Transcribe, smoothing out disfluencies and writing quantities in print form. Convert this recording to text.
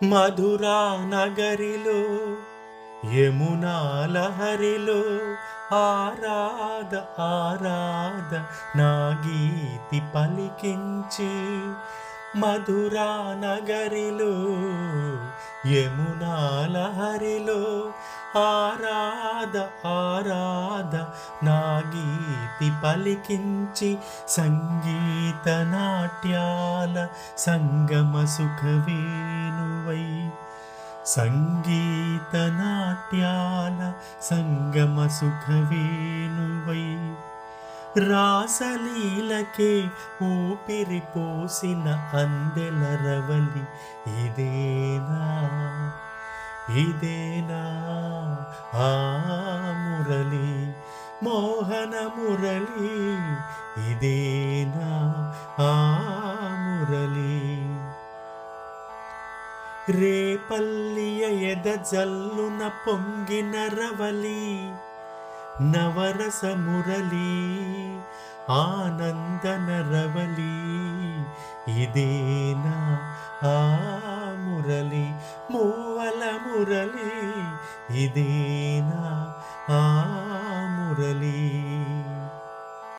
మధురా నగరిలో యమునా లహరిలో ఆరాధ ఆరాధ నా గీతి పలికించి మధురా నగరిలో యమునా లహరిలో ఆరాధ ఆరాధ నా గీతి పలికించి సంగీత నాట్యాల సంగమ సుఖవేణువై సంగీత నాట్యాల సంగమ సుఖవేణువై రాసలీలకే ఊపిరి పోసిన అందెల రవలి ఇదేనా ఇదేనా ఆ మురళి మోహన మురళి ఇదేనా ఆ మురళి రేపల్లియ ఎద జల్లున పొంగిన రవలి నవరస మురళి ఆనందన రవలి ఇదేనా ఆ మురళి మూవల మురళి ఇదేనా ఆ మురళి